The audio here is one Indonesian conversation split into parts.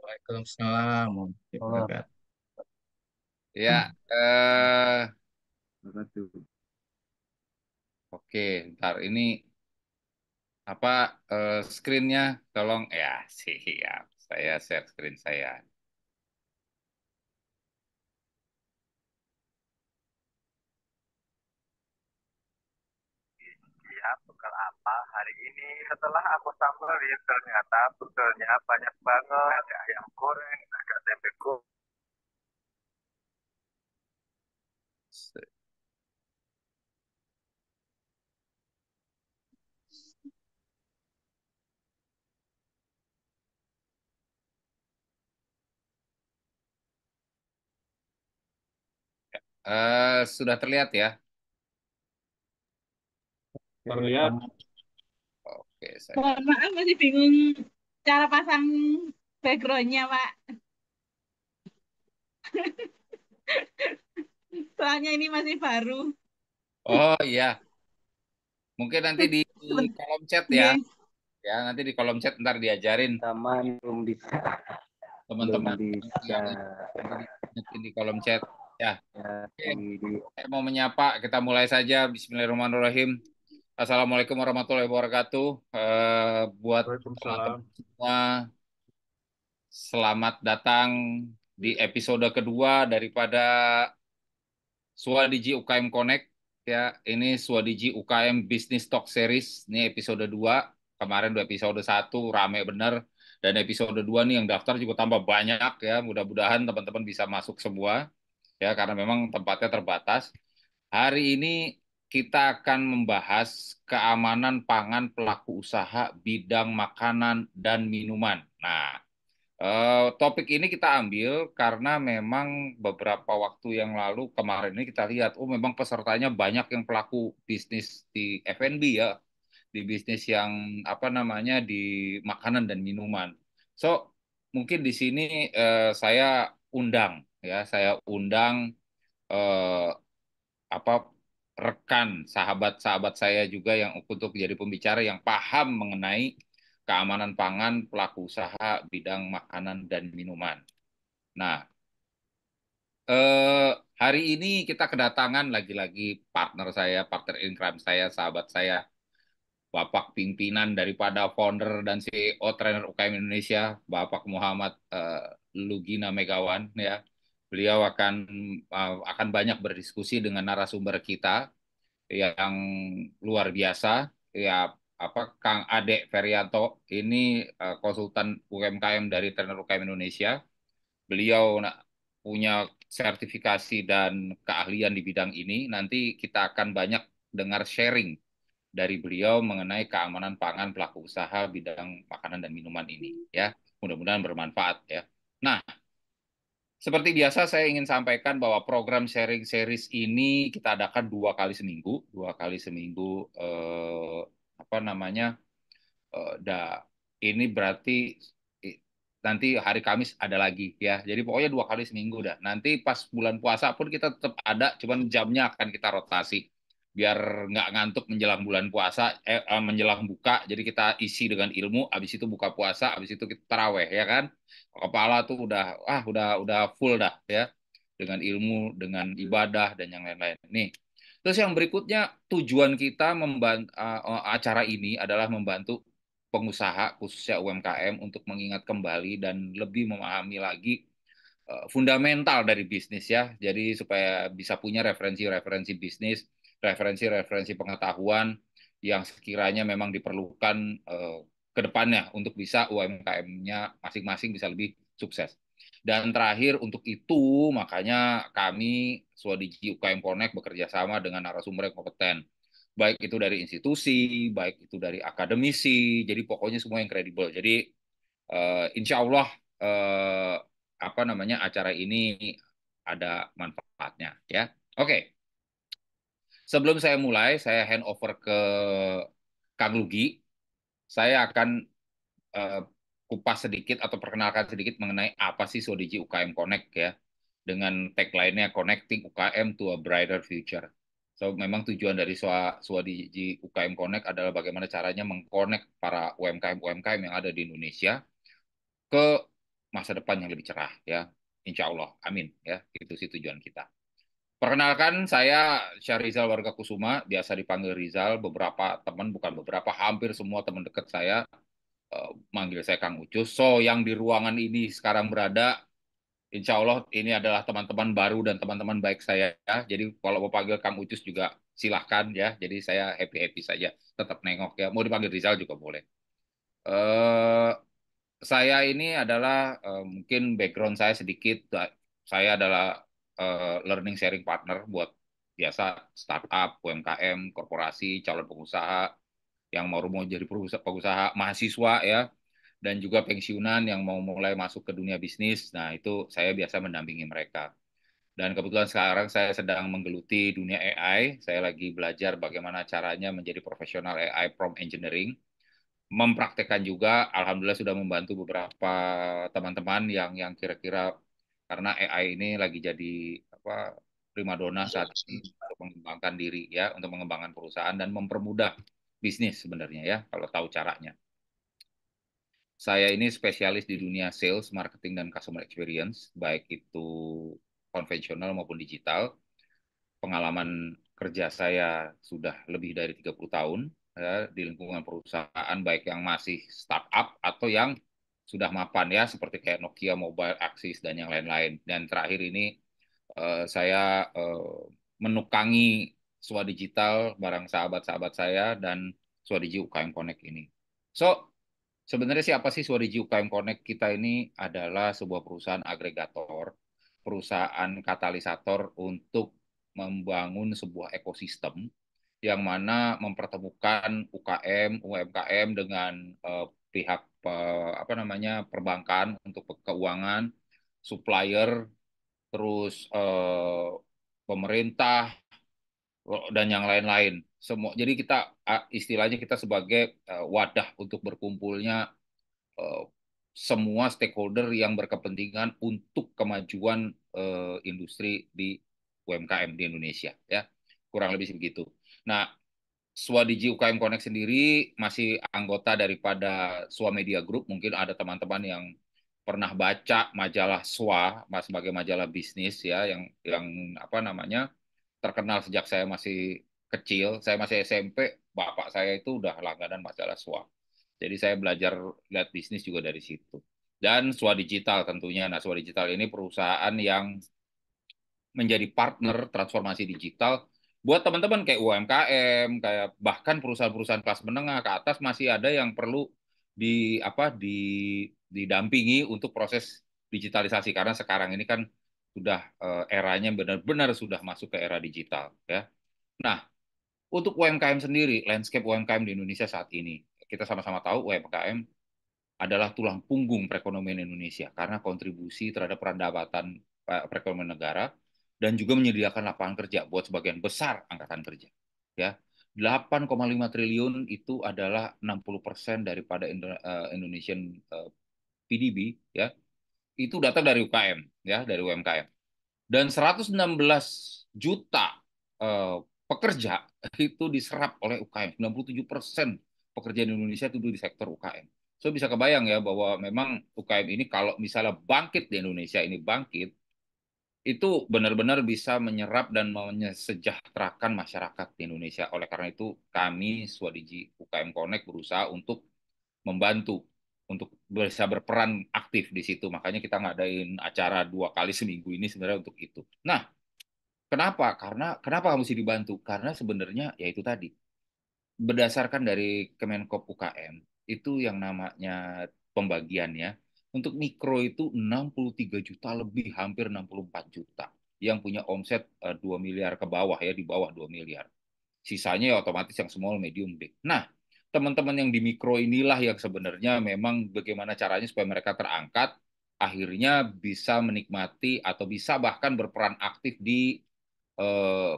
Waalaikumsalam warahmatullahi Oh, wabarakatuh. Ya, apa tuh? oke, ntar ini apa screen-nya tolong ya, siap. Saya share screen saya. Ya, bekal apa hari ini? Setelah aku samperin, ternyata bekalnya banyak banget. Ada ayam goreng, ada tempe goreng. Sudah terlihat ya? Terlihat. Oke, saya. Mohon maaf masih bingung cara pasang backgroundnya Pak. Soalnya ini masih baru. Oh iya, mungkin nanti di Seben- kolom chat ya. Nggih. Ya, nanti di kolom chat ntar diajarin Taman belum bisa, belum teman-teman bisa. yang nanti di kolom chat. Ya, Ya, oke. di Saya mau menyapa, kita mulai saja. Bismillahirrahmanirrahim. Assalamualaikum warahmatullahi wabarakatuh. Buat Waalaikumsalam. teman-teman semua, selamat datang di episode kedua daripada Swadiji UKM Connect. Ya, ini Swadiji UKM Business Talk Series. Ini episode 2. Kemarin udah episode 1 rame bener. Dan episode 2 nih yang daftar juga tambah banyak ya. Mudah-mudahan teman-teman bisa masuk semua ya karena memang tempatnya terbatas. Hari ini kita akan membahas keamanan pangan pelaku usaha bidang makanan dan minuman. Nah, topik ini kita ambil karena memang beberapa waktu yang lalu kemarin ini kita lihat, oh memang pesertanya banyak yang pelaku bisnis di F&B ya, di bisnis yang apa namanya di makanan dan minuman. So mungkin di sini saya undang ya, saya undang eh, apa rekan sahabat-sahabat saya juga yang untuk jadi pembicara yang paham mengenai keamanan pangan pelaku usaha bidang makanan dan minuman. Nah, eh, hari ini kita kedatangan lagi-lagi partner saya, partner in crime saya, sahabat saya, Bapak pimpinan daripada founder dan CEO Trainer UKM Indonesia, Bapak Muhammad Lugina Megawan ya. Beliau akan banyak berdiskusi dengan narasumber kita yang luar biasa ya, apa Kang Ade Ferianto ini konsultan UMKM dari Trainer UKM Indonesia. Beliau punya sertifikasi dan keahlian di bidang ini. Nanti kita akan banyak dengar sharing dari beliau mengenai keamanan pangan pelaku usaha bidang makanan dan minuman ini ya. Mudah-mudahan bermanfaat ya. Nah, seperti biasa, saya ingin sampaikan bahwa program sharing series ini kita adakan 2 kali seminggu, 2 kali seminggu. Apa namanya? Ini berarti eh, nanti hari Kamis ada lagi ya. Jadi pokoknya 2 kali seminggu dah. Nanti pas bulan puasa pun kita tetap ada, cuman jamnya akan kita rotasi biar nggak ngantuk menjelang bulan puasa, menjelang buka. Jadi kita isi dengan ilmu, habis itu buka puasa, habis itu kita taraweh ya kan. Kepala tuh udah full dah ya dengan ilmu, dengan ibadah dan yang lain-lain. Nih. Terus yang berikutnya tujuan kita membantu acara ini adalah membantu pengusaha khususnya UMKM untuk mengingat kembali dan lebih memahami lagi fundamental dari bisnis ya. Jadi supaya bisa punya referensi-referensi bisnis, referensi-referensi pengetahuan yang sekiranya memang diperlukan ke depannya untuk bisa UMKM-nya masing-masing bisa lebih sukses. Dan terakhir untuk itu makanya kami Swadiji UKM Connect bekerja sama dengan narasumber yang kompeten. Baik itu dari institusi, baik itu dari akademisi, jadi pokoknya semua yang kredibel. Jadi insya Allah eh, apa namanya acara ini ada manfaatnya ya. Oke, sebelum saya mulai, saya hand over ke Kang Lugi. Saya akan eh, kupas sedikit atau perkenalkan sedikit mengenai apa sih Swadiji UKM Connect ya. Dengan tagline-nya Connecting UKM to a Brighter Future. So, memang tujuan dari Swadiji UKM Connect adalah bagaimana caranya mengconnect para UMKM-UMKM yang ada di Indonesia ke masa depan yang lebih cerah ya. Insya Allah, amin ya. Itu sih tujuan kita. Perkenalkan, saya Syahrizal Warga Kusuma, biasa dipanggil Rizal. Beberapa teman, bukan beberapa, hampir semua teman dekat saya manggil saya Kang Ucus. So, yang di ruangan ini sekarang berada, insya Allah ini adalah teman-teman baru dan teman-teman baik saya. Ya. Jadi kalau mau panggil Kang Ucus juga silahkan ya. Jadi saya happy-happy saja. Tetap nengok ya. Mau dipanggil Rizal juga boleh. Eh, saya ini adalah mungkin background saya sedikit. Saya adalah learning sharing partner buat biasa startup, UMKM, korporasi, calon pengusaha yang mau jadi pengusaha, mahasiswa ya, dan juga pensiunan yang mau mulai masuk ke dunia bisnis. Nah, itu saya biasa mendampingi mereka. Dan kebetulan sekarang saya sedang menggeluti dunia AI. Saya lagi belajar bagaimana caranya menjadi profesional AI prompt engineering, mempraktekkan juga, alhamdulillah sudah membantu beberapa teman-teman yang kira-kira karena AI ini lagi jadi apa primadona saat ini untuk mengembangkan diri ya, untuk mengembangkan perusahaan dan mempermudah bisnis sebenarnya ya kalau tahu caranya. Saya ini spesialis di dunia sales, marketing dan customer experience, baik itu konvensional maupun digital. Pengalaman kerja saya sudah lebih dari 30 tahun ya, di lingkungan perusahaan baik yang masih startup atau yang sudah mapan ya seperti kayak Nokia, Mobile, Axis dan yang lain-lain. Dan terakhir ini saya menukangi Swa Digital barang sahabat-sahabat saya dan Swadiji UKM Connect ini. So, sebenarnya siapa sih Swadiji UKM Connect? Kita ini adalah sebuah perusahaan agregator, perusahaan katalisator untuk membangun sebuah ekosistem yang mana mempertemukan UKM, UMKM dengan pihak apa namanya perbankan untuk keuangan, supplier, terus pemerintah dan yang lain-lain. Semua. Jadi kita istilahnya kita sebagai wadah untuk berkumpulnya eh, semua stakeholder yang berkepentingan untuk kemajuan industri di UMKM di Indonesia ya kurang lebih begitu. Nah, Swadiji UKM Connect sendiri masih anggota daripada Swa Media Group. Mungkin ada teman-teman yang pernah baca majalah Swa sebagai majalah bisnis ya yang apa namanya terkenal sejak saya masih kecil. Saya masih SMP, bapak saya itu udah langganan majalah Swa. Jadi saya belajar lihat bisnis juga dari situ. Dan Swa Digital tentunya. Nah, Swa Digital ini perusahaan yang menjadi partner transformasi digital buat teman-teman kayak UMKM, kayak bahkan perusahaan-perusahaan kelas menengah ke atas masih ada yang perlu didampingi untuk proses digitalisasi karena sekarang ini kan sudah eranya benar-benar sudah masuk ke era digital ya. Nah, untuk UMKM sendiri, landscape UMKM di Indonesia saat ini, kita sama-sama tahu UMKM adalah tulang punggung perekonomian Indonesia karena kontribusi terhadap pendapatan perekonomian negara dan juga menyediakan lapangan kerja buat sebagian besar angkatan kerja. Ya, 8,5 triliun itu adalah 60% daripada Indonesian PDB ya. Itu datang dari UKM ya, dari UMKM. Dan 116 juta pekerja itu diserap oleh UKM. 97% pekerja di Indonesia itu di sektor UKM. So bisa kebayang ya bahwa memang UKM ini kalau misalnya bangkit di Indonesia ini bangkit, itu benar-benar bisa menyerap dan menyejahterakan masyarakat di Indonesia. Oleh karena itu kami Swadiji UKM Connect berusaha untuk membantu untuk bisa berperan aktif di situ. Makanya kita ngadain acara 2 kali seminggu ini sebenarnya untuk itu. Nah, kenapa? Kenapa mesti dibantu? Karena sebenarnya ya itu tadi berdasarkan dari Kemenkop UKM itu yang namanya pembagiannya untuk mikro itu 63 juta lebih hampir 64 juta yang punya omset 2 miliar ke bawah ya di bawah 2 miliar. Sisanya ya otomatis yang small, medium, big. Nah, teman-teman yang di mikro inilah yang sebenarnya memang bagaimana caranya supaya mereka terangkat akhirnya bisa menikmati atau bisa bahkan berperan aktif di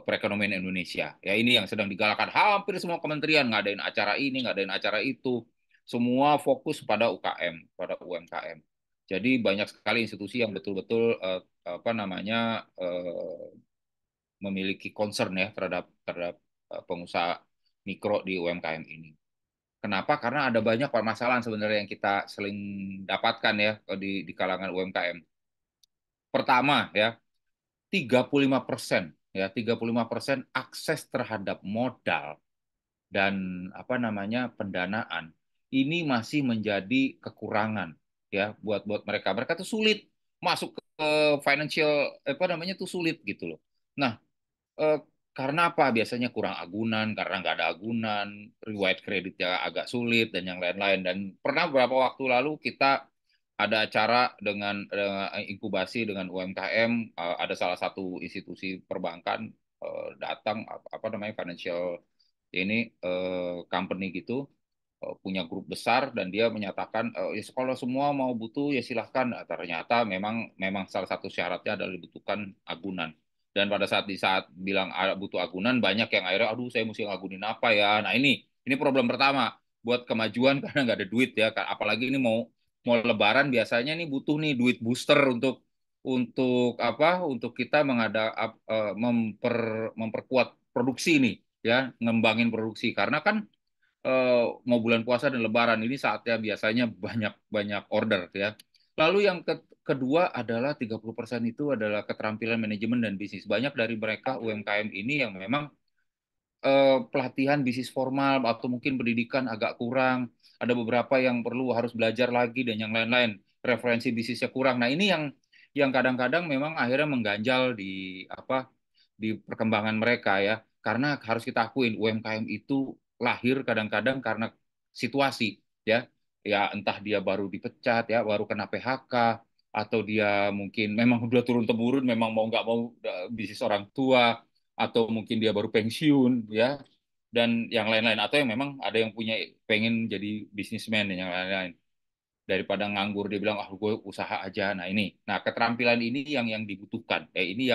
perekonomian Indonesia. Ya ini yang sedang digalakan hampir semua kementerian ngadain acara ini, ngadain acara itu. Semua fokus pada UKM, pada UMKM. Jadi banyak sekali institusi yang betul-betul apa namanya memiliki concern ya terhadap terhadap pengusaha mikro di UMKM ini. Kenapa? Karena ada banyak permasalahan sebenarnya yang kita sering dapatkan ya di kalangan UMKM. Pertama ya, 35% ya, 35% akses terhadap modal dan apa namanya pendanaan ini masih menjadi kekurangan ya buat mereka. Mereka tuh sulit masuk ke financial apa namanya tuh sulit gitu loh. Nah, Eh, karena apa? Biasanya kurang agunan, karena nggak ada agunan, riwayat kreditnya agak sulit, dan yang lain-lain. Dan pernah beberapa waktu lalu kita ada acara dengan inkubasi dengan UMKM, ada salah satu institusi perbankan datang, apa namanya, financial ini company gitu, punya grup besar dan dia menyatakan ya kalau semua mau butuh ya silahkan. Nah, ternyata memang memang salah satu syaratnya adalah dibutuhkan agunan. Dan pada saat bilang butuh agunan banyak yang akhirnya aduh saya mesti ngagunin apa ya. Nah ini problem pertama buat kemajuan karena nggak ada duit ya. Apalagi ini mau Lebaran biasanya nih butuh nih duit booster untuk apa? Untuk kita memperkuat produksi nih ya, ngembangin produksi karena kan mau bulan puasa dan Lebaran ini saatnya biasanya banyak banyak order ya. Lalu yang kedua adalah 30% itu adalah keterampilan manajemen dan bisnis. Banyak dari mereka UMKM ini yang memang pelatihan bisnis formal atau mungkin pendidikan agak kurang. Ada beberapa yang perlu harus belajar lagi dan yang lain-lain. Referensi bisnisnya kurang. Nah, ini yang kadang-kadang memang akhirnya mengganjal di apa di perkembangan mereka ya. Karena harus kita akuin UMKM itu lahir kadang-kadang karena situasi ya. Ya entah dia baru dipecat ya, baru kena PHK atau dia mungkin memang udah turun temurun memang mau nggak mau bisnis orang tua atau mungkin dia baru pensiun ya dan yang lain-lain atau yang memang ada yang punya pengen jadi bisnismen dan yang lain-lain daripada nganggur dia bilang ah gue usaha aja. Nah ini nah keterampilan ini yang dibutuhkan ini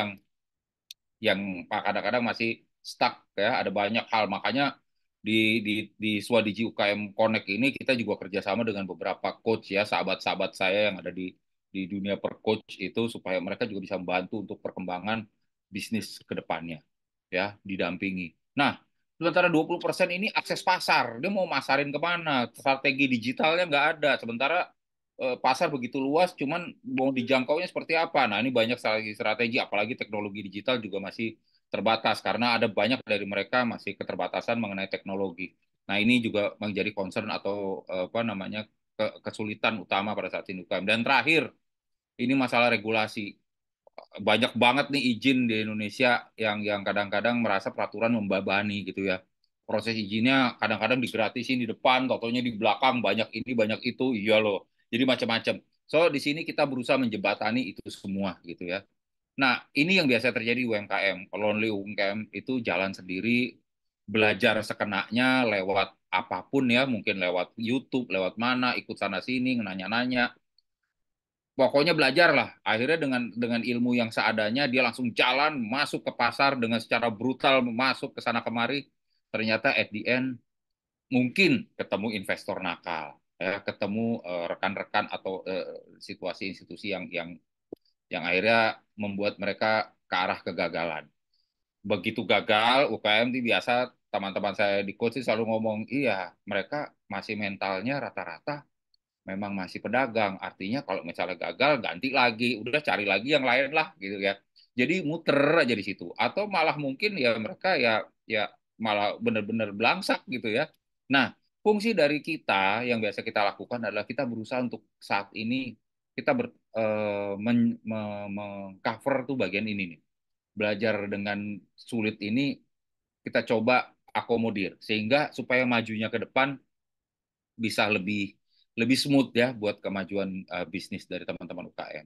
yang kadang-kadang masih stuck ya ada banyak hal makanya di Swadiji UKM Connect ini kita juga kerjasama dengan beberapa coach ya sahabat-sahabat saya yang ada di dunia per coach itu supaya mereka juga bisa membantu untuk perkembangan bisnis ke depannya ya didampingi. Nah, sementara 20% ini akses pasar. Dia mau masarin kemana? Strategi digitalnya nggak ada. Sementara pasar begitu luas, cuman mau dijangkaunya seperti apa? Nah, ini banyak strategi, apalagi teknologi digital juga masih terbatas karena ada banyak dari mereka masih keterbatasan mengenai teknologi. Nah, ini juga menjadi concern atau apa namanya kesulitan utama pada saat ini UKM. Dan terakhir, ini masalah regulasi banyak banget nih izin di Indonesia yang kadang-kadang merasa peraturan membebani gitu ya. Proses izinnya kadang-kadang digratisin di depan, totonya di belakang banyak ini banyak itu, iya loh. Jadi macam-macam. So di sini kita berusaha menjembatani itu semua gitu ya. Nah ini yang biasa terjadi UMKM. Kalau UMKM itu jalan sendiri, belajar sekenanya lewat apapun ya, mungkin lewat YouTube, lewat mana, ikut sana sini, nanya-nanya pokoknya belajar lah. Akhirnya dengan ilmu yang seadanya dia langsung jalan masuk ke pasar dengan secara brutal masuk ke sana kemari. Ternyata at the end mungkin ketemu investor nakal, ya, ketemu rekan-rekan atau situasi institusi yang akhirnya membuat mereka ke arah kegagalan. Begitu gagal UKM itu biasa teman-teman saya di coach selalu ngomong, iya mereka masih mentalnya rata-rata memang masih pedagang. Artinya kalau misalnya gagal, ganti lagi, udah cari lagi yang lain lah gitu ya. Jadi muter aja di situ. Atau malah mungkin ya mereka ya malah benar-benar belangsak gitu ya. Nah, fungsi dari kita yang biasa kita lakukan adalah kita berusaha untuk saat ini kita mengcover tuh bagian ini nih. Belajar dengan sulit ini kita coba akomodir sehingga supaya majunya ke depan bisa lebih lebih smooth ya buat kemajuan bisnis dari teman-teman UKM.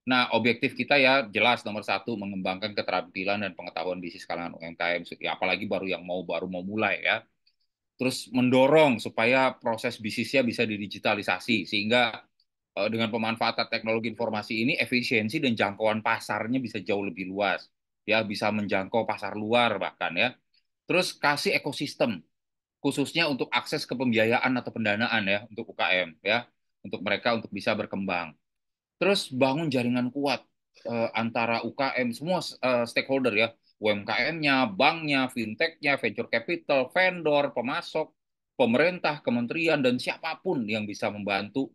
Nah, objektif kita ya jelas nomor satu mengembangkan keterampilan dan pengetahuan bisnis kalangan UMKM, ya, apalagi baru mau mulai ya. Terus mendorong supaya proses bisnisnya bisa didigitalisasi sehingga dengan pemanfaatan teknologi informasi ini efisiensi dan jangkauan pasarnya bisa jauh lebih luas, ya bisa menjangkau pasar luar bahkan ya. Terus kasih ekosistem khususnya untuk akses ke pembiayaan atau pendanaan ya untuk UKM ya untuk mereka untuk bisa berkembang. Terus bangun jaringan kuat antara UKM semua stakeholder ya UMKM-nya, banknya, fintech-nya, venture capital, vendor, pemasok pemerintah, kementerian, dan siapapun yang bisa membantu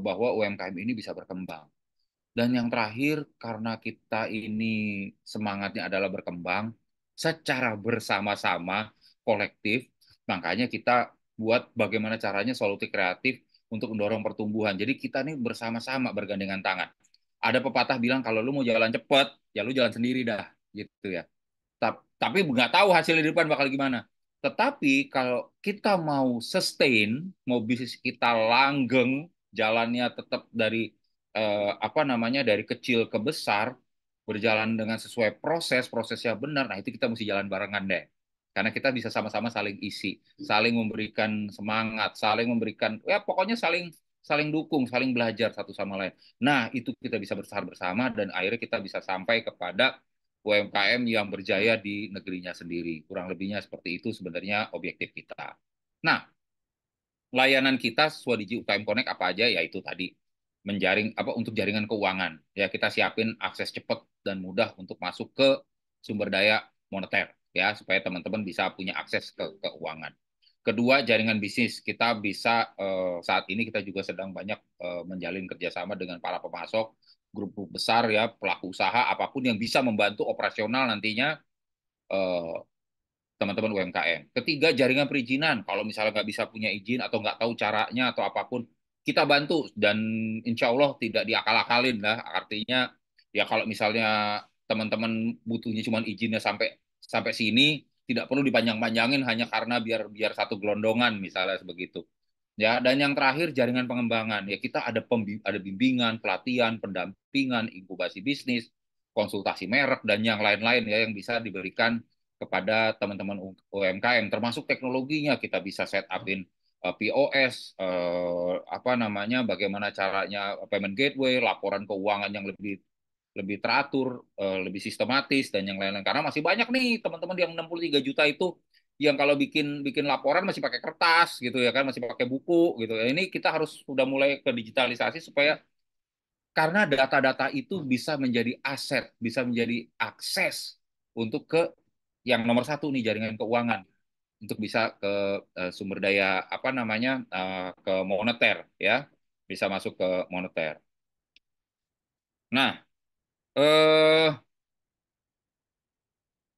bahwa UMKM ini bisa berkembang. Dan yang terakhir, karena kita ini semangatnya adalah berkembang secara bersama-sama, kolektif, makanya kita buat bagaimana caranya solusi kreatif untuk mendorong pertumbuhan. Jadi kita ini bersama-sama bergandengan tangan. Ada pepatah bilang kalau lu mau jalan cepat, ya lu jalan sendiri dah, gitu ya. Tapi nggak tahu hasilnya di depan bakal gimana. Tetapi kalau kita mau sustain, mau bisnis kita langgeng, jalannya tetap dari apa namanya dari kecil ke besar, berjalan dengan sesuai prosesnya benar. Nah itu kita mesti jalan barengan deh. Karena kita bisa sama-sama saling isi, saling memberikan semangat, saling memberikan, ya pokoknya saling saling dukung, saling belajar satu sama lain. Nah itu kita bisa besar bersama dan akhirnya kita bisa sampai kepada UMKM yang berjaya di negerinya sendiri. Kurang lebihnya seperti itu sebenarnya objektif kita. Nah, layanan kita Swadiji UKM Connect apa aja? Yaitu tadi menjaring apa untuk jaringan keuangan. Ya, kita siapin akses cepat dan mudah untuk masuk ke sumber daya moneter ya supaya teman-teman bisa punya akses ke keuangan. Kedua, jaringan bisnis. Kita bisa saat ini kita juga sedang banyak menjalin kerjasama dengan para pemasok, grup-grup besar ya, pelaku usaha apapun yang bisa membantu operasional nantinya eh, teman-teman UMKM. Ketiga, jaringan perizinan. Kalau misalnya nggak bisa punya izin atau nggak tahu caranya atau apapun, kita bantu dan insya Allah tidak diakal-akalin lah. Artinya ya kalau misalnya teman-teman butuhnya cuma izinnya sampai sampai sini, tidak perlu dipanjang-panjangin hanya karena biar biar satu gelondongan misalnya begitu. Ya, dan yang terakhir jaringan pengembangan. Ya kita ada bimbingan, pelatihan, pendampingan, inkubasi bisnis, konsultasi merek dan yang lain-lain ya yang bisa diberikan kepada teman-teman UMKM termasuk teknologinya kita bisa set upin POS apa namanya bagaimana caranya payment gateway laporan keuangan yang lebih lebih teratur lebih sistematis dan yang lain-lain karena masih banyak nih teman-teman yang 63 juta itu yang kalau bikin bikin laporan masih pakai kertas gitu ya kan masih pakai buku gitu ya ini kita harus sudah mulai ke digitalisasi supaya karena data-data itu bisa menjadi aset, bisa menjadi akses untuk ke yang nomor satu nih jaringan keuangan untuk bisa ke sumber daya apa namanya ke moneter ya bisa masuk ke moneter. Nah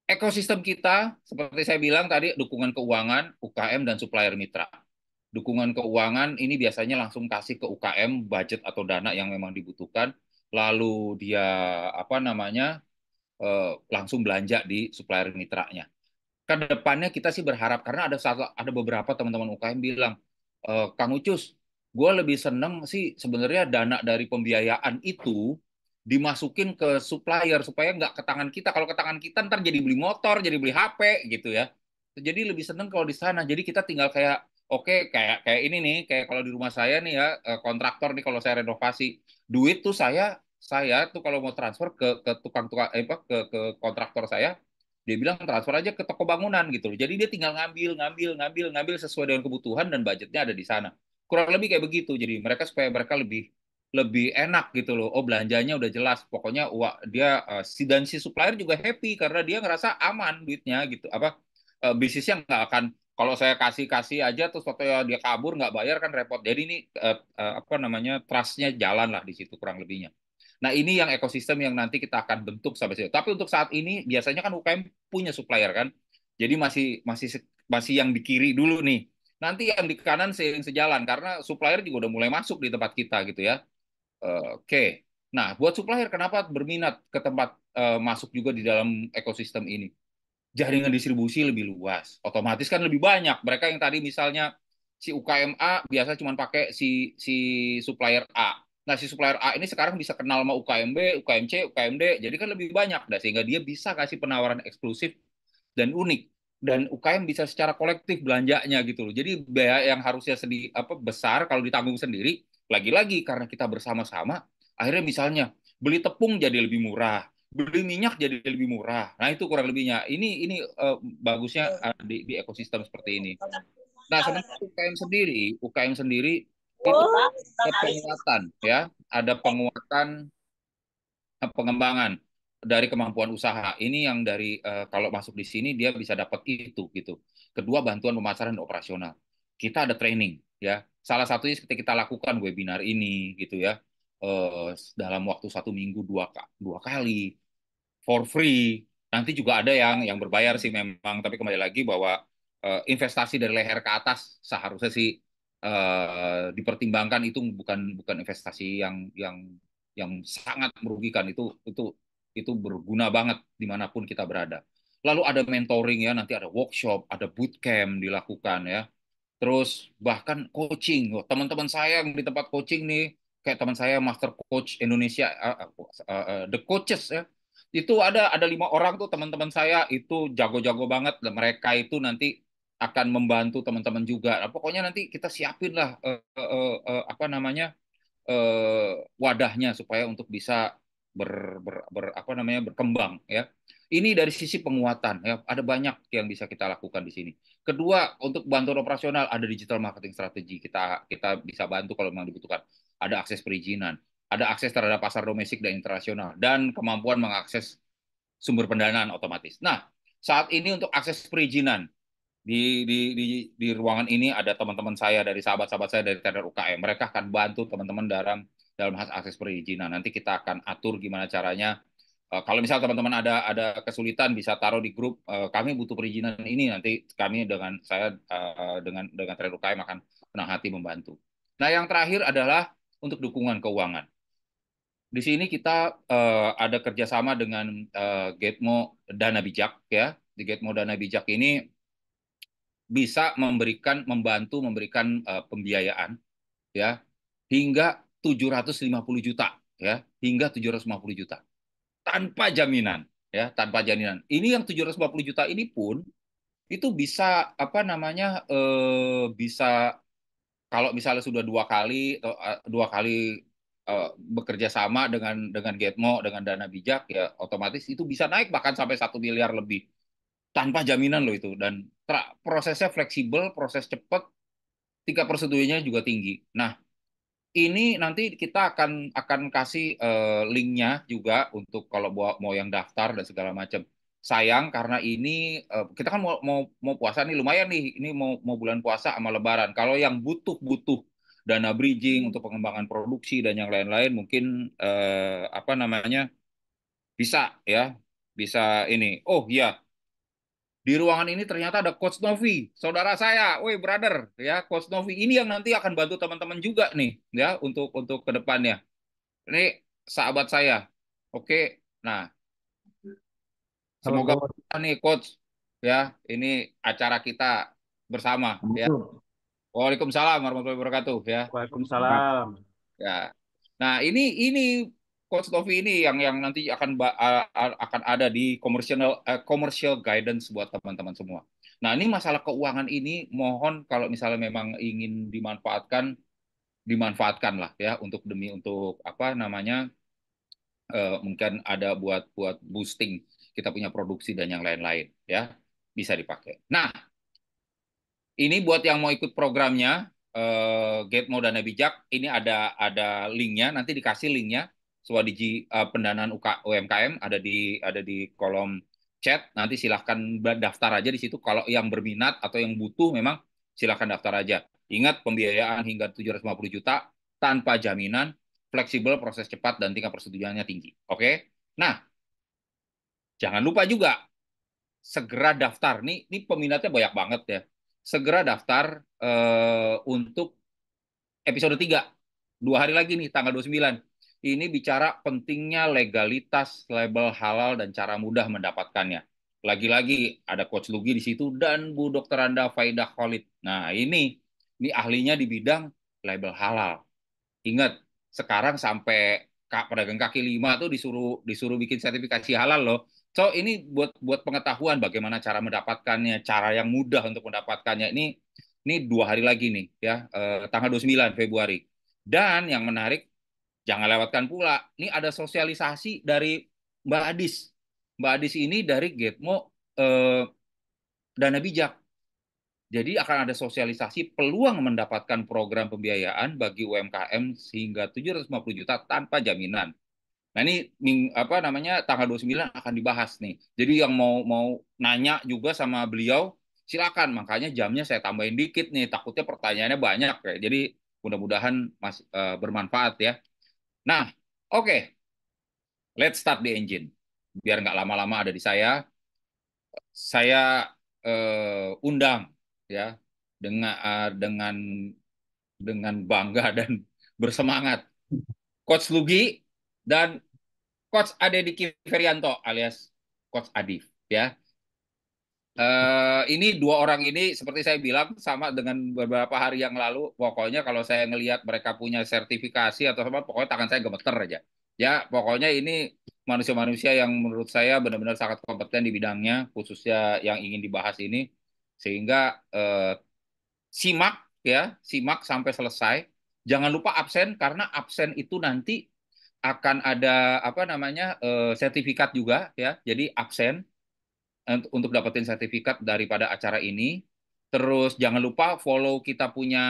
ekosistem kita seperti saya bilang tadi dukungan keuangan UKM dan supplier mitra. Dukungan keuangan ini biasanya langsung kasih ke UKM budget atau dana yang memang dibutuhkan lalu dia apa namanya langsung belanja di supplier mitranya. Ke depannya kita sih berharap karena ada beberapa teman-teman UKM bilang, Kang Ucus, gue lebih seneng sih sebenarnya dana dari pembiayaan itu dimasukin ke supplier supaya nggak ke tangan kita. Kalau ke tangan kita ntar jadi beli motor, jadi beli HP gitu ya. Jadi lebih seneng kalau di sana. Jadi kita tinggal kayak oke kayak kayak ini nih, kayak kalau di rumah saya nih ya kontraktor nih kalau saya renovasi, duit tuh saya tuh kalau mau transfer ke tukang-tukang ke kontraktor saya dia bilang transfer aja ke toko bangunan gitu loh. Jadi dia tinggal ngambil sesuai dengan kebutuhan dan budgetnya ada di sana. Kurang lebih kayak begitu. Jadi mereka supaya mereka lebih lebih enak gitu loh. Oh belanjanya udah jelas. Pokoknya dia dan si supplier juga happy karena dia ngerasa aman duitnya gitu. Apa bisnisnya nggak akan kalau saya kasih aja terus waktu dia kabur nggak bayar kan repot. Jadi ini apa namanya trustnya jalan lah di situ kurang lebihnya. Nah, ini yang ekosistem yang nanti kita akan bentuk sampai situ. Tapi untuk saat ini biasanya kan UKM punya supplier kan. Jadi masih yang di kiri dulu nih. Nanti yang di kanan seiring sejalan karena supplier juga udah mulai masuk di tempat kita gitu ya. Oke. Nah, buat supplier kenapa berminat ke tempat masuk juga di dalam ekosistem ini? Jaringan distribusi lebih luas. Otomatis kan lebih banyak. Mereka yang tadi misalnya si UKM A biasa cuma pakai si supplier A. Nah, si supplier A ini sekarang bisa kenal sama UKM B, UKM C, UKM D. Jadi kan lebih banyak. Nah, sehingga dia bisa kasih penawaran eksklusif dan unik. Dan UKM bisa secara kolektif belanjanya gitu loh. Jadi biaya yang harusnya besar kalau ditanggung sendiri, lagi-lagi karena kita bersama-sama, akhirnya misalnya beli tepung jadi lebih murah, beli minyak jadi lebih murah. Nah, itu kurang lebihnya. Ini bagusnya di ekosistem seperti ini. Nah, sementara UKM sendiri itu ada penguatan ya, ada penguatan pengembangan. dari kemampuan usaha. Ini yang dari kalau masuk di sini dia bisa dapat itu gitu. Kedua, bantuan pemasaran dan operasional. Kita ada training ya. Salah satunya ketika kita lakukan webinar ini gitu ya. Dalam waktu 1 minggu dua kali for free. Nanti juga ada yang berbayar sih memang, tapi kembali lagi bahwa investasi dari leher ke atas seharusnya sih dipertimbangkan. Itu bukan bukan investasi yang sangat merugikan. Itu berguna banget dimanapun kita berada. Lalu ada mentoring ya, nanti ada workshop, ada bootcamp dilakukan ya. Terus bahkan coaching. Wah, teman-teman saya yang di tempat coaching nih, kayak teman saya Master Coach Indonesia, The Coaches ya, itu ada 5 orang tuh teman-teman saya itu jago-jago banget. Dan mereka itu nanti akan membantu teman-teman juga. Nah, pokoknya nanti kita siapin lah apa namanya wadahnya supaya untuk bisa apa namanya berkembang ya. Ini dari sisi penguatan ya, ada banyak yang bisa kita lakukan di sini. Kedua, untuk bantuan operasional ada digital marketing strategi. Kita bisa bantu kalau memang dibutuhkan. Ada akses perizinan, ada akses terhadap pasar domestik dan internasional, dan kemampuan mengakses sumber pendanaan otomatis. Nah, saat ini untuk akses perizinan di ruangan ini ada teman-teman saya dari sahabat-sahabat saya dari Trader UKM. Mereka akan bantu teman-teman dalam akses perizinan. Nanti kita akan atur gimana caranya. Kalau misal teman-teman ada kesulitan bisa taruh di grup. Kami butuh perizinan ini. Nanti kami dengan saya dengan Trader UKM akan senang hati membantu. Nah, yang terakhir adalah untuk dukungan keuangan. Di sini kita ada kerjasama dengan Getmo Dana Bijak ya. Di Getmo Dana Bijak ini bisa membantu memberikan pembiayaan ya hingga 750 juta ya, hingga 750 juta tanpa jaminan ya, tanpa jaminan. Ini yang 750 juta ini pun itu bisa apa namanya bisa kalau misalnya sudah 2 kali atau 2 kali bekerja sama dengan Getmo dengan Dana Bijak ya, otomatis itu bisa naik bahkan sampai 1 miliar lebih tanpa jaminan loh itu. Dan prosesnya fleksibel, proses cepat, tingkat persetujuannya juga tinggi. Nah, ini nanti kita akan kasih linknya juga untuk kalau mau yang daftar dan segala macam. Sayang karena ini kita kan mau puasa nih, lumayan nih, ini mau bulan puasa sama Lebaran. Kalau yang butuh dana bridging untuk pengembangan produksi dan yang lain-lain mungkin apa namanya bisa ya, bisa ini. Oh iya, di ruangan ini ternyata ada Coach Novi, saudara saya, woi brother, ya Coach Novi ini yang nanti akan bantu teman-teman juga nih, ya untuk kedepannya. Ini sahabat saya, oke. Nah, Halo semoga Coach. nih Coach, ya ini acara kita bersama, ya. Waalaikumsalam warahmatullahi wabarakatuh, ya. Waalaikumsalam. Ya. Nah, ini Coach Novi ini yang nanti akan ada di commercial guidance buat teman-teman semua. Nah, ini masalah keuangan ini mohon kalau misalnya memang ingin dimanfaatkan lah ya untuk apa namanya mungkin ada buat boosting kita punya produksi dan yang lain-lain ya bisa dipakai. Nah, ini buat yang mau ikut programnya Getmo Dana Bijak, ini ada linknya, nanti dikasih linknya. Swadiji pendanaan UMKM ada di kolom chat. Nanti silahkan daftar aja di situ. Kalau yang berminat atau yang butuh memang silahkan daftar aja. Ingat pembiayaan hingga 750 juta tanpa jaminan, fleksibel, proses cepat dan tingkat persetujuannya tinggi. Oke. Nah, jangan lupa juga segera daftar. Ini peminatnya banyak banget ya. Segera daftar untuk episode 3. 2 hari lagi nih, tanggal 29. Ini bicara pentingnya legalitas label halal dan cara mudah mendapatkannya. Lagi-lagi ada Coach Lugi di situ dan Bu Dr. Anda Faidah Khalid. Nah, ini ahlinya di bidang label halal. Ingat, sekarang sampai pedagang kaki lima tuh disuruh bikin sertifikasi halal loh. So ini buat pengetahuan bagaimana cara mendapatkannya, cara yang mudah untuk mendapatkannya. Ini 2 hari lagi nih ya, tanggal 29 Februari. Dan yang menarik, jangan lewatkan pula. Ini ada sosialisasi dari Mbak Adis. Mbak Adis ini dari Getmo Dana Bijak. Jadi akan ada sosialisasi peluang mendapatkan program pembiayaan bagi UMKM sehingga 750 juta tanpa jaminan. Nah, ini apa namanya tanggal 29 akan dibahas nih. Jadi yang mau mau nanya juga sama beliau silakan. Makanya jamnya saya tambahin dikit nih. Takutnya pertanyaannya banyak ya. Jadi mudah-mudahan bermanfaat ya. Nah, oke. Let's start the engine. Biar nggak lama-lama ada di saya. Saya undang ya dengan bangga dan bersemangat Coach Lugi dan Coach Ade Diki Ferianto alias Coach Adif ya. Ini dua orang ini seperti saya bilang sama dengan beberapa hari yang lalu. Pokoknya kalau saya ngelihat mereka punya sertifikasi atau apa, pokoknya tangan saya gemeter aja. Ya, pokoknya ini manusia-manusia yang menurut saya benar-benar sangat kompeten di bidangnya, khususnya yang ingin dibahas ini. Sehingga simak ya, simak sampai selesai. Jangan lupa absen karena absen itu nanti akan ada apa namanya sertifikat juga ya. Jadi absen untuk dapetin sertifikat daripada acara ini. Terus jangan lupa follow kita punya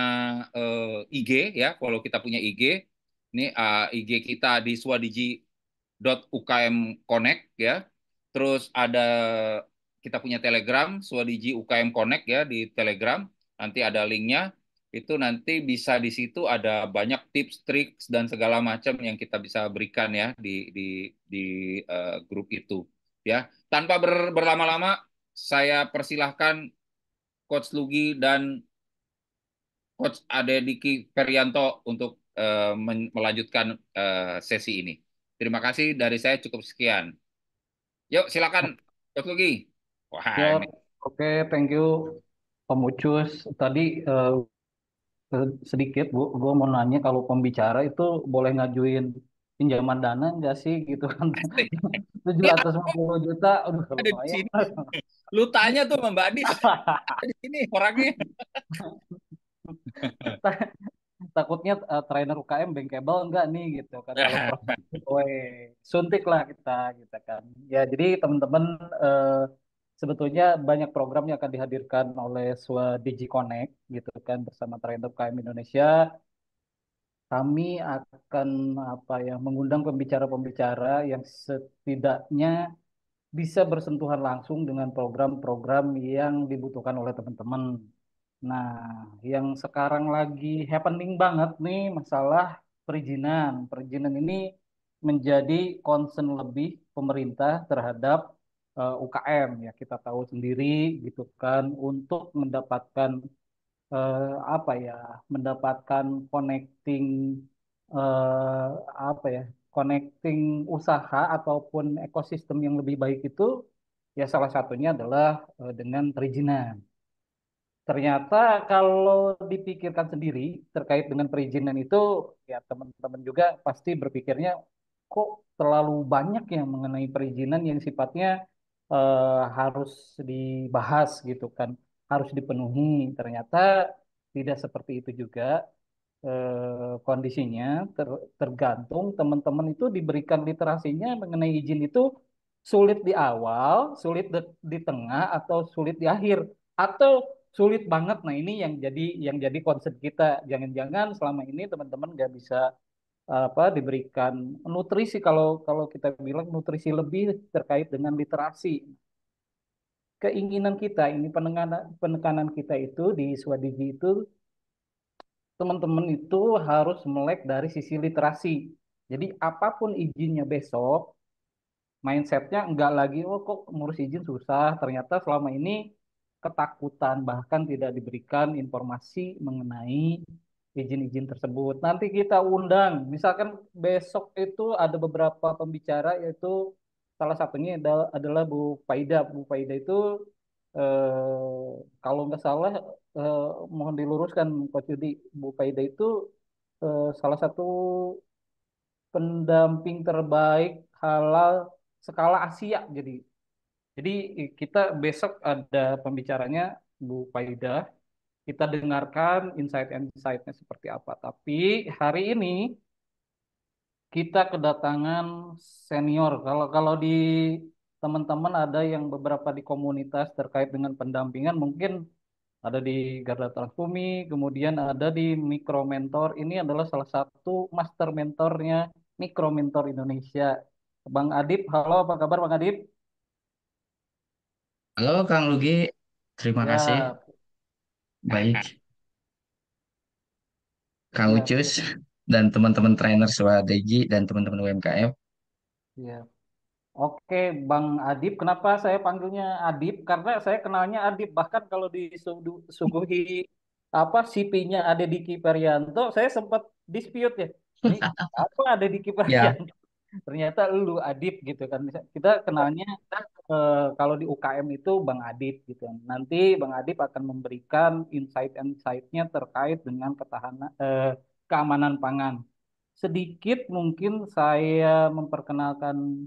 IG ya, follow kita punya IG. Ini IG kita di swadiji.ukm connect ya. Terus ada kita punya Telegram Swadiji UKM Connect ya di Telegram. Nanti ada linknya. Itu nanti bisa di situ ada banyak tips, trik dan segala macam yang kita bisa berikan ya di grup itu ya. Tanpa berlama-lama, saya persilahkan Coach Lugi dan Coach Ade Diki Ferianto untuk melanjutkan sesi ini. Terima kasih dari saya cukup sekian. Yuk, silakan Coach Lugi. Ya, Wah, ini oke, thank you Pak Mucus. Tadi sedikit Bu, gue mau nanya kalau pembicara itu boleh ngajuin pinjaman dana nggak sih gitu kan? tujuh ini ratus lima puluh juta, aduh ada di lumayan. sini. Lu tanya tuh sama Mbak Adis. Ada di sini orangnya. Takutnya trainer UKM bankable enggak nih gitu kan kalau program giveaway suntik lah kita gitu kan ya jadi teman-teman eh, sebetulnya banyak program yang akan dihadirkan oleh Swadiji Connect gitu kan bersama trainer UKM Indonesia kami akan apa ya mengundang pembicara-pembicara yang setidaknya bisa bersentuhan langsung dengan program-program yang dibutuhkan oleh teman-teman. Nah, yang sekarang lagi happening banget nih masalah perizinan. Perizinan ini menjadi concern lebih pemerintah terhadap UKM ya. Kita tahu sendiri gitu kan untuk mendapatkan apa ya, mendapatkan connecting eh, apa ya, connecting usaha ataupun ekosistem yang lebih baik itu ya salah satunya adalah dengan perizinan. Ternyata kalau dipikirkan sendiri terkait dengan perizinan itu, ya teman-teman juga pasti berpikirnya kok terlalu banyak yang mengenai perizinan yang sifatnya harus dibahas gitu kan, harus dipenuhi. Ternyata tidak seperti itu juga kondisinya tergantung teman-teman itu diberikan literasinya mengenai izin itu sulit di awal, sulit di tengah atau sulit di akhir atau sulit banget. Nah, ini yang jadi concern kita. Jangan-jangan selama ini teman-teman nggak bisa apa diberikan nutrisi kalau kalau kita bilang nutrisi lebih terkait dengan literasi. Keinginan kita ini penekanan penekanan kita itu di Swadigi itu teman-teman itu harus melek dari sisi literasi. Jadi apapun izinnya besok, mindsetnya enggak lagi, oh kok ngurus izin susah. Ternyata selama ini ketakutan bahkan tidak diberikan informasi mengenai izin-izin tersebut. Nanti kita undang, misalkan besok itu ada beberapa pembicara yaitu salah satunya adalah Bu Faida. Bu Faida itu kalau nggak salah eh, mohon diluruskan Coach Yudi, Bu Faida itu salah satu pendamping terbaik halal skala Asia. Jadi kita besok ada pembicaranya Bu Faida. Kita dengarkan insight-insightnya seperti apa. Tapi hari ini kita kedatangan senior. Kalau kalau di teman-teman ada yang beberapa di komunitas terkait dengan pendampingan, mungkin ada di Garda Transbumi, kemudian ada di Micro Mentor. Ini adalah salah satu master mentornya Mikro Mentor Indonesia. Bang Adip, halo apa kabar Bang Adip? Halo Kang Lugi, terima kasih. Ya, Baik, Kang ya, Ucus dan teman-teman trainer Swadegi dan teman-teman UMKM. ya. Oke, Bang Adip, kenapa saya panggilnya Adip? Karena saya kenalnya Adip. Bahkan kalau disuguhi apa CP-nya Ade Diki Perianto, saya sempat dispute ya. Ini apa Ade Diki Ya, Perianto? Ternyata lu Adip gitu kan. Kita kenalnya kalau di UKM itu Bang Adip gitu. Nanti Bang Adip akan memberikan insight-insight-nya terkait dengan keamanan pangan. Sedikit mungkin saya memperkenalkan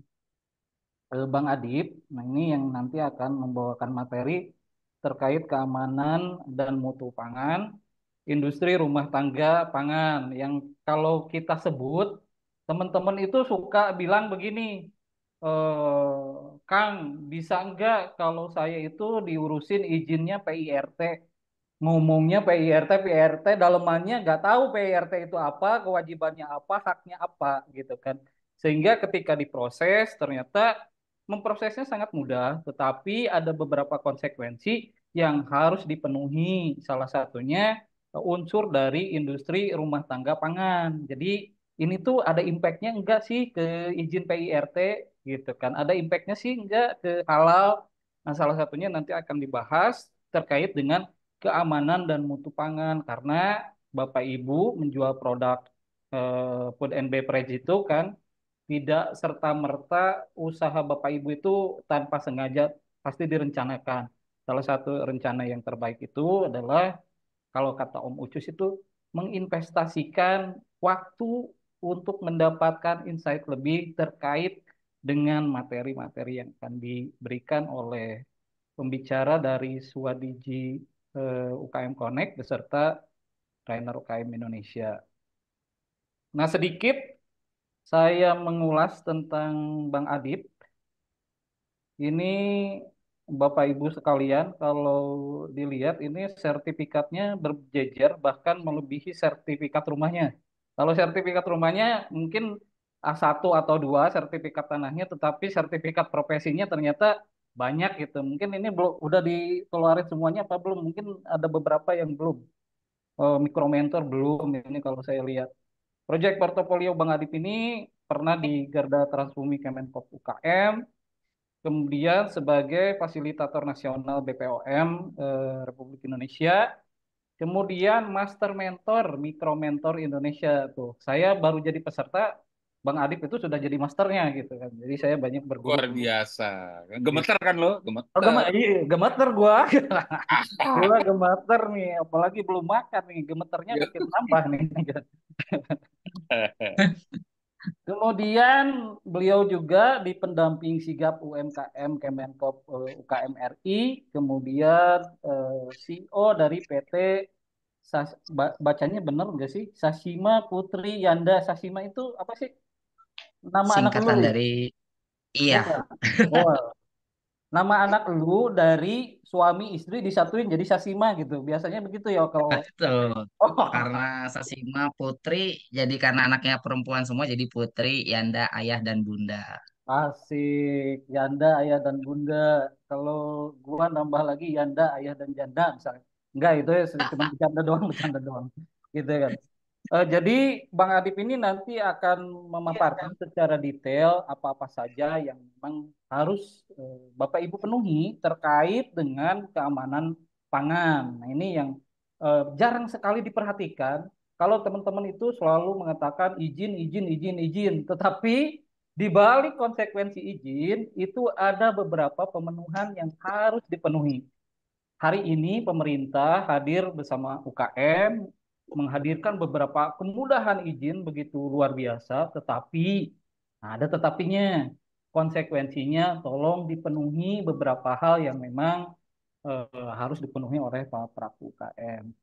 Bang Adip. Nah, ini yang nanti akan membawakan materi terkait keamanan dan mutu pangan, industri rumah tangga pangan. Yang kalau kita sebut, teman-teman itu suka bilang begini, Kang, bisa enggak kalau saya itu diurusin izinnya PIRT? Ngomongnya PIRT, PIRT, dalemannya nggak tahu PIRT itu apa, kewajibannya apa, haknya apa, gitu kan. Sehingga ketika diproses, ternyata memprosesnya sangat mudah, tetapi ada beberapa konsekuensi yang harus dipenuhi. Salah satunya unsur dari industri rumah tangga pangan. Jadi ini tuh ada impactnya enggak sih ke izin PIRT, gitu kan. Ada impactnya sih enggak ke halal. Nah, salah satunya nanti akan dibahas terkait dengan keamanan dan mutu pangan karena Bapak Ibu menjual produk food and beverage itu kan tidak serta-merta usaha Bapak Ibu itu tanpa sengaja pasti direncanakan. Salah satu rencana yang terbaik itu adalah kalau kata Om Ucus itu menginvestasikan waktu untuk mendapatkan insight lebih terkait dengan materi-materi yang akan diberikan oleh pembicara dari Swadiji UKM Connect beserta trainer UKM Indonesia. Nah, sedikit saya mengulas tentang Bang Adip. Ini Bapak Ibu sekalian, kalau dilihat ini sertifikatnya berjejer bahkan melebihi sertifikat rumahnya. Kalau sertifikat rumahnya mungkin A1 atau 2 sertifikat tanahnya, tetapi sertifikat profesinya ternyata banyak gitu. Mungkin ini belum udah dikeluarin semuanya apa belum? Mungkin ada beberapa yang belum. Mikro mentor belum ini kalau saya lihat. Proyek portofolio Bang Adip ini pernah di Garda Transbumi Kemenkop UKM, kemudian sebagai fasilitator nasional BPOM Republik Indonesia, kemudian Master Mentor, Mikro Mentor Indonesia tuh. Saya baru jadi peserta, Bang Adip itu sudah jadi masternya gitu kan. Jadi saya banyak berguru Luar dulu. biasa. Gitu. Gemeter kan lo? Oh, Gemeter. iya, gemeter gua. Gua gemeter nih, apalagi belum makan nih, gemeternya makin nambah nih. Kemudian beliau juga di pendamping sigap UMKM Kemenkop UKM RI, kemudian CEO dari PT bacanya benar nggak sih? Sashima Putri Yanda. Sashima itu apa sih? Nama anak lu Singkatan ya? dari iya, Bukan. Oh, nama anak lu dari suami istri disatuin jadi Sashima gitu. Biasanya begitu ya kalau betul. oh, Karena Sasima Putri, jadi karena anaknya perempuan semua jadi Putri, Yanda, ayah dan bunda. asik, Yanda, ayah dan bunda. Kalau gua nambah lagi Yanda, ayah dan janda misalnya. Enggak, itu ya cuma bercanda doang, bercanda doang. Gitu kan. Jadi Bang Adip ini nanti akan memaparkan secara detail apa-apa saja yang memang harus Bapak Ibu penuhi terkait dengan keamanan pangan. Nah, ini yang jarang sekali diperhatikan. Kalau teman-teman itu selalu mengatakan izin, izin, izin, izin, tetapi di balik konsekuensi izin itu ada beberapa pemenuhan yang harus dipenuhi. Hari ini pemerintah hadir bersama UKM menghadirkan beberapa kemudahan izin begitu luar biasa, tetapi nah, ada tetapinya. Konsekuensinya tolong dipenuhi beberapa hal yang memang harus dipenuhi oleh para pelaku UKM.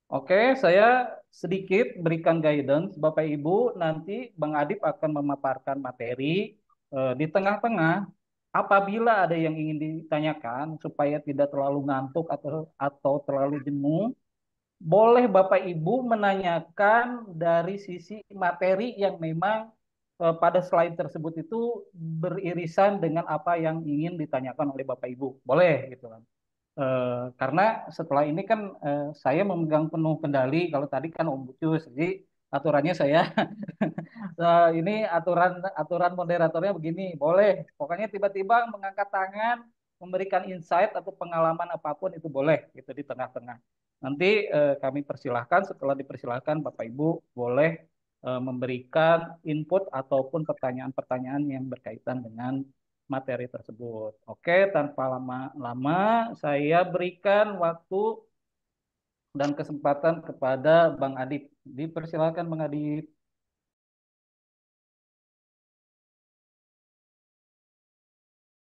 Oke, saya sedikit berikan guidance. Bapak Ibu, nanti Bang Adip akan memaparkan materi di tengah-tengah. Apabila ada yang ingin ditanyakan supaya tidak terlalu ngantuk atau terlalu jenuh, boleh Bapak Ibu menanyakan dari sisi materi yang memang pada slide tersebut itu beririsan dengan apa yang ingin ditanyakan oleh Bapak Ibu. Boleh gitu kan. Karena setelah ini kan saya memegang penuh kendali. Kalau tadi kan Om Bucus, jadi aturannya saya ini aturan aturan moderatornya begini. Boleh, pokoknya tiba-tiba mengangkat tangan, memberikan insight atau pengalaman apapun itu boleh gitu di tengah-tengah. Nanti kami persilahkan, setelah dipersilahkan Bapak Ibu boleh memberikan input ataupun pertanyaan-pertanyaan yang berkaitan dengan materi tersebut. Oke, tanpa lama-lama saya berikan waktu dan kesempatan kepada Bang Adip. Dipersilakan Bang Adip.